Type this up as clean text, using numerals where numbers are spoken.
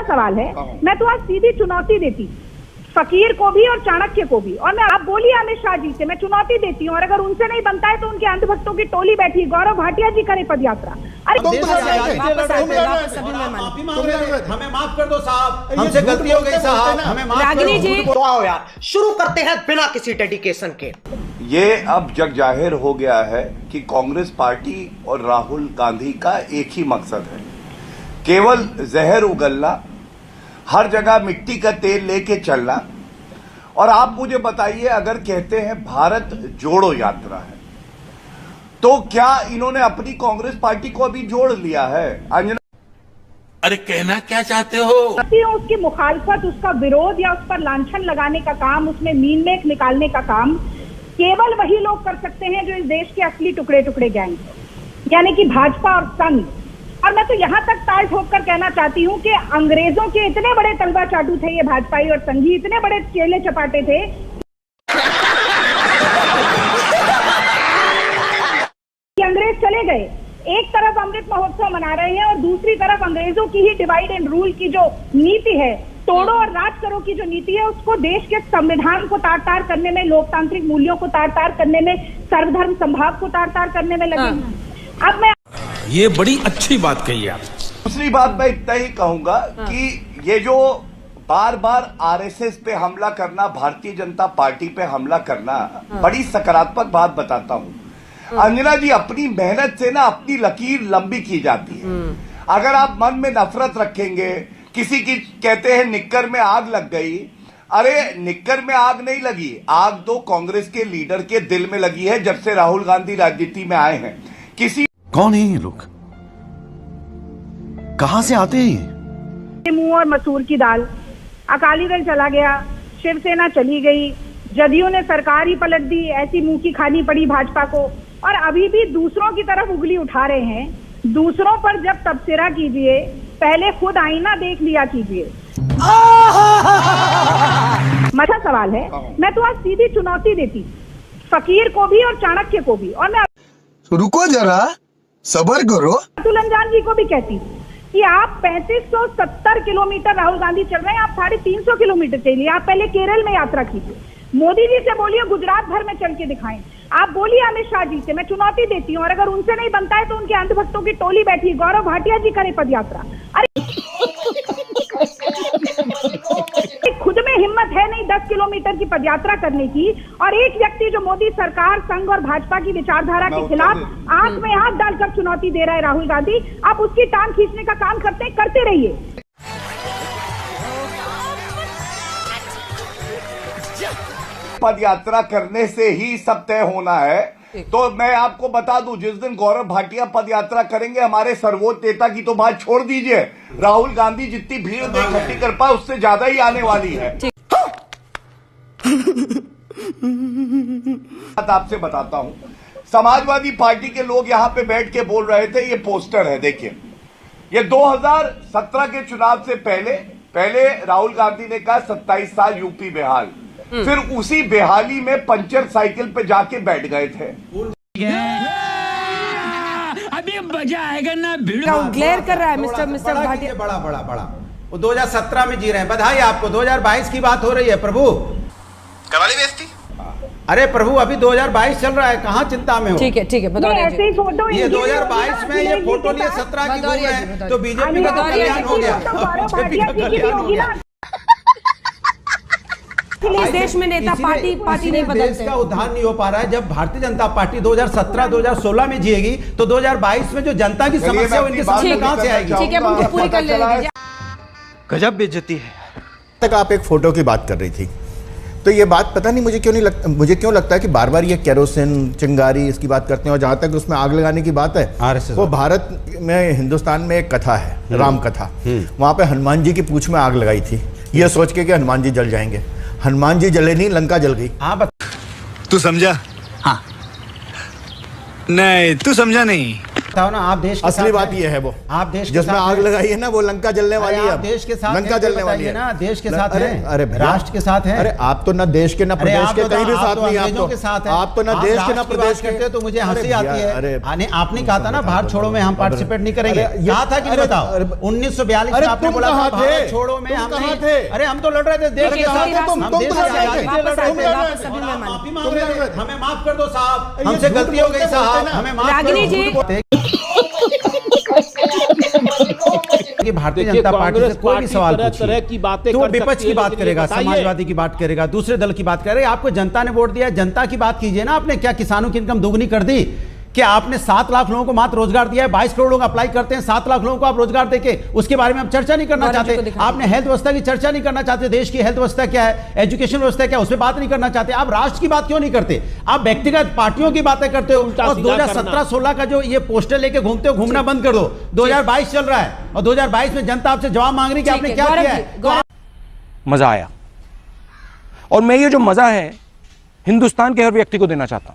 सवाल है। मैं तो आज सीधी चुनौती देती फकीर को भी और चाणक्य को भी, और मैं आप बोलिए अमित शाह जी से मैं चुनौती देती हूँ, और अगर उनसे नहीं बनता है तो उनके अंधभक्तों की टोली बैठी गौरव भाटिया जी करे पदयात्रा। अरे हमें माफ कर दो साहब, हमसे गलती हो गई साहब, हमें माफ कर दो। तो आओ यार शुरू करते हैं बिना किसी डेडिकेशन के। ये अब जग जाहिर हो गया है कि कांग्रेस पार्टी और राहुल गांधी का एक ही मकसद है, केवल जहर उगलना, हर जगह मिट्टी का तेल लेके चलना। और आप मुझे बताइए, अगर कहते हैं भारत जोड़ो यात्रा है, तो क्या इन्होंने अपनी कांग्रेस पार्टी को अभी जोड़ लिया है? अंजना, अरे कहना क्या चाहते हो? उसकी मुखालफत, उसका विरोध या उस पर लांछन लगाने का काम, उसमें मीन मेक निकालने का काम केवल वही लोग कर सकते हैं जो इस देश के असली टुकड़े टुकड़े गैंग, यानी कि भाजपा और संघ। और मैं तो यहाँ तक ताल ठोक कर कहना चाहती हूँ कि अंग्रेजों के इतने बड़े तलवा चाटू थे ये भाजपाई और संघी, इतने बड़े चेले चपाटे थे कि अंग्रेज चले गए। एक तरफ अमृत महोत्सव मना रहे हैं और दूसरी तरफ अंग्रेजों की ही डिवाइड एंड रूल की जो नीति है, तोड़ो और राज करो की जो नीति है, उसको देश के संविधान को तार तार करने में, लोकतांत्रिक मूल्यों को तार तार करने में, सर्वधर्म संभाव को तार तार करने में लगे। अब मैं ये बड़ी अच्छी बात कही आप। दूसरी बात मैं इतना ही कहूंगा कि ये जो बार बार आरएसएस पे हमला करना, भारतीय जनता पार्टी पे हमला करना, बड़ी सकारात्मक बात बताता हूँ। अंजना जी, अपनी मेहनत से ना अपनी लकीर लंबी की जाती है। अगर आप मन में नफरत रखेंगे, किसी की कहते हैं निक्कर में आग लग गई, अरे निक्कर में आग नहीं लगी, आग तो कांग्रेस के लीडर के दिल में लगी है जब से राहुल गांधी राजनीति में आए हैं। किसी कौन है ये लोग, कहां से आते हैं? मुंह और मसूर की दाल, अकाली दल चला गया, शिवसेना चली गई, जदयू ने सरकार ही पलट दी, ऐसी मुंह की खानी पड़ी भाजपा को, और अभी भी दूसरों की तरफ उंगली उठा रहे हैं। दूसरों पर जब तबसरा कीजिए, पहले खुद आईना देख लिया कीजिए। अच्छा सवाल है। मैं तो आज सीधी चुनौती देती फकीर को भी और चाणक्य को भी, और मैं रुको जरा, सबर करो। अतुल अंजान जी को भी कहती कि आप 3570 किलोमीटर राहुल गांधी चल रहे हैं, आप 350 किलोमीटर चलिए। आप पहले केरल में यात्रा कीजिए, मोदी जी से बोलिए गुजरात भर में चल के दिखाएं। आप बोलिए अमित शाह जी से मैं चुनौती देती हूँ, और अगर उनसे नहीं बनता है तो उनके अंधभक्तों की टोली बैठी गौरव भाटिया जी करे पदयात्रा। अरे खुद में हिम्मत है नहीं 10 किलोमीटर की पदयात्रा करने की, और एक व्यक्ति जो मोदी सरकार, संघ और भाजपा की विचारधारा के खिलाफ आंख में हाथ डालकर चुनौती दे रहा है राहुल गांधी, आप उसकी टांग खींचने का काम करते रहिए। पद यात्रा करने से ही सब तय होना है। तो मैं आपको बता दूं, जिस दिन गौरव भाटिया पद यात्रा करेंगे, हमारे सर्वोच्च नेता की तो बात छोड़ दीजिए, राहुल गांधी जितनी भीड़ इकट्ठी कर पाए उससे ज्यादा ही आने वाली है। बात आपसे बताता हूं, समाजवादी पार्टी के लोग यहां पे बैठ के बोल रहे थे, ये पोस्टर है देखिए, ये 2017 के चुनाव से पहले राहुल गांधी ने कहा 27 साल यूपी बेहाल, फिर उसी बेहाली में पंचर साइकिल पे जाके बैठ गए थे। अभी मजा आएगा ना, ग्लेयर कर रहा है मिस्टर भाटिया। बड़ा वो 2017 में जी रहे हैं, बधाई आपको। 2022 की बात हो रही है प्रभु, करा ली बेइज्जती। अरे प्रभु अभी 2022 चल रहा है, कहाँ चिंता में हो? ठीक है ऐसे ही फोटो ये 2022 में ये फोटो लिए 17 की दूर है, तो बीजेपी का कल्याण हो गया। इस देश में नेता पार्टी नहीं बदलते, देश का उद्धार नहीं हो पा रहा है। जब भारतीय जनता पार्टी 2017-2016 में जिएगी तो 2022 में जो जनता की समस्या है उनके सामने कहां से आएगी? ठीक है, उनको पूरी कर लेंगे। गजब बेइज्जती है। तक आप एक फोटो की बात कर रही थी, तो ये बात पता नहीं मुझे क्यों लगता है कि बार बार ये केरोसिन, चिंगारी इसकी बात करते हैं, और जहां तक उसमें आग लगाने की बात है, वो भारत में, हिंदुस्तान में एक कथा है, राम कथा। वहां पे हनुमान जी की पूंछ में आग लगाई थी, ये सोच के कि हनुमान जी जल जाएंगे। हनुमान जी जले नहीं, लंका जल गई। हाँ तू समझा? हाँ नहीं, तू समझा नहीं। बताओ ना, आप देश के असली साथ बात हैं? ये है वो आप देश के जिसमें साथ आग हैं? लगाई है ना, वो लंका जलने वाली है। आप देश के साथ लंका हैं, जलने वाली बताइए है ना, देश के साथ अरे हैं, अरे भैया, राष्ट्र के साथ हैं। अरे आप तो ना देश के ना अरे प्रदेश आप के तो कहीं भी आप साथ तो नहीं, अंग्रेजों के साथ हैं। आप तो ना देश के ना राष्ट्र की प्रदेश बात करते हो तो मुझे हंसी अरे आती भैया, है। अरे आपने कहा था ना भारत छोड़ो में हम पार्टिसिपेट नहीं करेंगे, अरे ये- कहा था कि नहीं? अरे- बताओ, अरे- 1942 में अरे आपने तुम बोला था कहाँ थे? भारत छोड़ो में तुम हम कहाँ नहीं। थे? अरे हम तो लड़ रहे थे देश अरे के कहाँ साथ, थे तुम? हम तुम देश तो की लड़ रहे थे। आजादी के लिए लड़ रहे तुम थे। लड़ रहे थे। सभी मेहमान। माफी मांग तुम लड़ रहे रहे थे, थे। हमें माफ कर दो साहब, ये हमसे झूठ गलती हो गई बोलते साहब, हैं ना। हमें माफ रागिनी कर दो। जी। बोलते हैं कि भारतीय देखिए, जनता पार्टी से कांग्रेस कोई भी पार्टी सवाल तरह पूछिए तरह की बातें तो वो कर विपक्ष सकती की है, बात लेकिन करेगा, बताइए। समाजवादी की बात करेगा, दूसरे दल की बात करेगा। आपको जनता ने वोट दिया, जनता की बात कीजिए ना। आपने क्या किसानों की इनकम दोगुनी कर दी? क्या आपने 7 लाख लोगों को मात्र रोजगार दिया है? 22 करोड़ लोग अप्लाई करते हैं, 7 लाख लोगों को आप रोजगार देके उसके बारे में आप चर्चा नहीं करना गौरव जी को चाहते। दिखाइए। आपने हेल्थ व्यवस्था की चर्चा नहीं करना चाहते, देश की हेल्थ व्यवस्था क्या है, एजुकेशन व्यवस्था क्या है, उस पर बात नहीं करना चाहते। आप राष्ट्र की बात क्यों नहीं करते? आप व्यक्तिगत पार्टियों की बातें करते हो। उल्टा और सीधा 2017-16 का जो ये पोस्टर लेके घूमते हो, घूमना बंद कर दो। 2022 चल रहा है और 2022 में जनता आपसे जवाब मांग रही है कि आपने क्या किया है। मजा आया, और मैं ये जो मजा है हिंदुस्तान के हर व्यक्ति को देना चाहता हूं।